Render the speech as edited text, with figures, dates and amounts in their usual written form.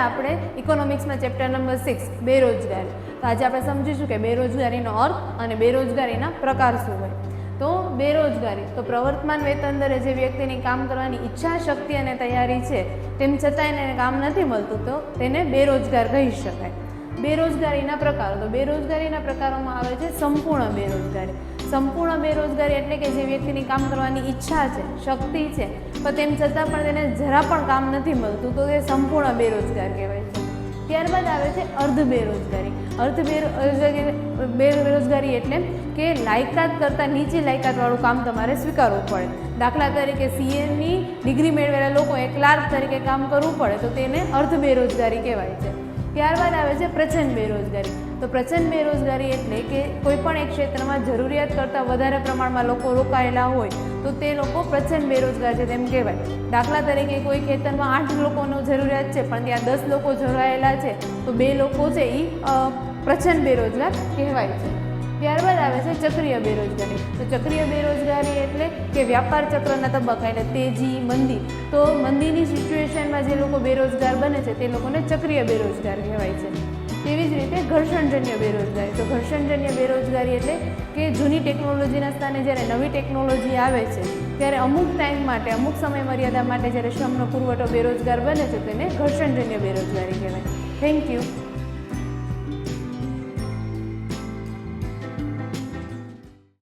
આપણે ઇકોનોમિક્સમાં chapter number 6 બેરોજગારી. તો આજે આપણે સમજીશું કે બેરોજગારીનો અર્થ અને બેરોજગારીના પ્રકાર શું હોય. તો બેરોજગારી તો પ્રવર્તમાન વેતન દરે જે વ્યક્તિની કામ કરવાની ઈચ્છા, શક્તિ અને તૈયારી છે તેમ છતાં એને કામ નથી મળતું તો તેને બેરોજગાર કહી શકાય. બેરોજગારીના પ્રકારો તો બેરોજગારીના પ્રકારોમાં આવે છે સંપૂર્ણ બેરોજગારી. સંપૂર્ણ બેરોજગારી એટલે કે જે વ્યક્તિની કામ કરવાની ઈચ્છા છે, શક્તિ છે, પણ તેમ છતાં પણ તેને જરા પણ કામ નથી મળતું તો તે સંપૂર્ણ બેરોજગાર કહેવાય છે. ત્યારબાદ આવે છે અર્ધ બેરોજગારી. બેરોજગારી એટલે કે લાયકાત કરતાં નીચી લાયકાતવાળું કામ તમારે સ્વીકારવું પડે. દાખલા તરીકે સીએની ડિગ્રી મેળવેલા લોકોએ ક્લાર્ક તરીકે કામ કરવું પડે તો તેને અર્ધ બેરોજગારી કહેવાય છે. ત્યારબાદ આવે છે પ્રચંડ બેરોજગારી. તો પ્રચંડ બેરોજગારી એટલે કે કોઈ પણ એક ક્ષેત્રમાં જરૂરિયાત કરતાં વધારે પ્રમાણમાં લોકો રોકાયેલા હોય તો તે લોકો પ્રચંડ બેરોજગાર છે તેમ કહેવાય. દાખલા તરીકે કોઈ ખેતરમાં 8 લોકોનો જરૂરિયાત છે પણ ત્યાં 10 લોકો જોડાયેલા છે તો 2 લોકો છે એ પ્રચંડ બેરોજગાર કહેવાય છે. ત્યારબાદ આવે છે ચક્રીય બેરોજગારી. તો ચક્રીય બેરોજગારી એટલે કે વ્યાપાર ચક્રના તબક્કા એટલે તેજી, મંદી. તો મંદીની સિચ્યુએશનમાં જે લોકો બેરોજગાર બને છે તે લોકોને ચક્રીય બેરોજગાર કહેવાય છે. તેવી જ રીતે ઘર્ષણજન્ય બેરોજગારી. તો ઘર્ષણજન્ય બેરોજગારી એટલે કે જૂની ટેકનોલોજીના સ્થાને જ્યારે નવી ટેકનોલોજી આવે છે ત્યારે અમુક ટાઈમ માટે, અમુક સમય મર્યાદા માટે જ્યારે શ્રમનો પુરવઠો બેરોજગાર બને છે તેને ઘર્ષણજન્ય બેરોજગારી કહેવાય. Thank you.